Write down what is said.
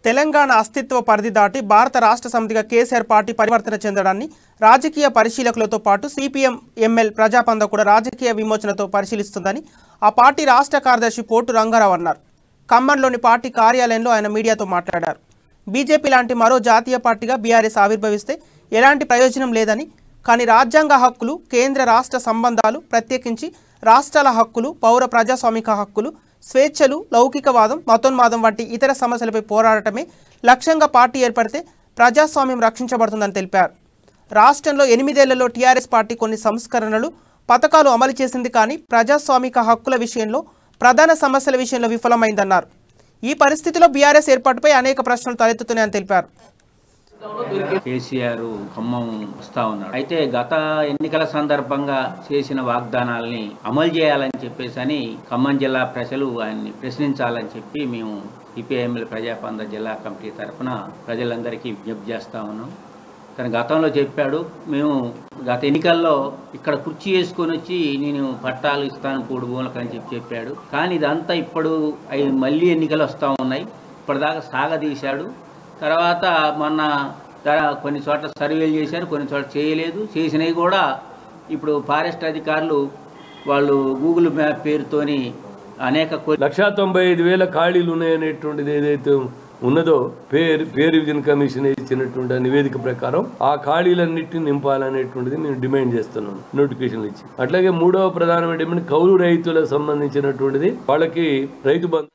తెలంగాణ అస్తిత్వ పరిధి దాటి భారత రాష్ట్ర సమితిగా కేసీఆర్ పార్టీ పరివర్తన చెందడాన్ని రాజకీయ పరిశీలకులతో పాటు సిపిఎం ఎంఎల్ ప్రజాపంద కూడా రాజకీయ విమోచనతో పరిశీలిస్తుందని ఆ పార్టీ రాష్ట్ర కార్యదర్శి పోటు రంగారావు అన్నారు. ఖమ్మంలోని పార్టీ కార్యాలయంలో ఆయన మీడియాతో మాట్లాడారు. బీజేపీ లాంటి మరో జాతీయ పార్టీగా బీఆర్ఎస్ ఆవిర్భవిస్తే ఎలాంటి ప్రయోజనం లేదని, కానీ రాజ్యాంగ హక్కులు, కేంద్ర రాష్ట్ర సంబంధాలు, ప్రత్యేకించి రాష్ట్రాల హక్కులు, పౌర ప్రజాస్వామిక హక్కులు, స్వేచ్ఛలు, లౌకికవాదం, మతోన్మాదం వంటి ఇతర సమస్యలపై పోరాడటమే లక్ష్యంగా పార్టీ ఏర్పడితే ప్రజాస్వామ్యం రక్షించబడుతుందని తెలిపారు. రాష్ట్రంలో 8 ఏళ్లలో టీఆర్ఎస్ పార్టీ కొన్ని సంస్కరణలు, పథకాలు అమలు చేసింది, కానీ ప్రజాస్వామిక హక్కుల విషయంలో, ప్రధాన సమస్యల విషయంలో విఫలమైందన్నారు. ఈ పరిస్థితిలో బీఆర్ఎస్ ఏర్పాటుపై అనేక ప్రశ్నలు తలెత్తుతున్నాయని తెలిపారు. కేసీఆర్ ఖమ్మం వస్తా ఉన్నాడు. అయితే గత ఎన్నికల సందర్భంగా చేసిన వాగ్దానాలని అమలు చేయాలని చెప్పేసి ఖమ్మం జిల్లా ప్రజలు ఆయన్ని ప్రశ్నించాలని చెప్పి మేము సిపిఐఎంఎల్ ప్రజాపంద జిల్లా కమిటీ తరఫున ప్రజలందరికీ విజ్ఞప్తి చేస్తా ఉన్నాం. తను గతంలో చెప్పాడు, మేము గత ఎన్నికల్లో ఇక్కడ కుర్చీ వేసుకొని వచ్చి నేను పట్టాలు ఇస్తాను 3 భూములకు అని చెప్పాడు. కానీ ఇదంతా ఇప్పుడు మళ్ళీ ఎన్నికలు వస్తూ ఉన్నాయి. ఇప్పటిదాకా సాగదీశాడు. తర్వాత మొన్న కొన్ని చోట్ల సర్వేలు చేశారు, కొన్ని చోట్ల చేయలేదు. చేసినవి కూడా ఇప్పుడు ఫారెస్ట్ అధికారులు వాళ్ళు గూగుల్ మ్యాప్ పేరుతోని అనేక 1,95,000 ఖాళీలు ఉన్నాయనేటువంటిది ఏదైతే ఉన్నదో పేరు విజన్ కమిషన్ ఇచ్చినటువంటి నివేదిక ప్రకారం ఆ ఖాళీలన్నింటినీ నింపాలనేటువంటిది మేము డిమాండ్ చేస్తున్నాం నోటిఫికేషన్లు ఇచ్చి. అట్లాగే 3వ ప్రధానమైన కౌలు రైతులకు సంబంధించినటువంటిది వాళ్ళకి రైతు బంధు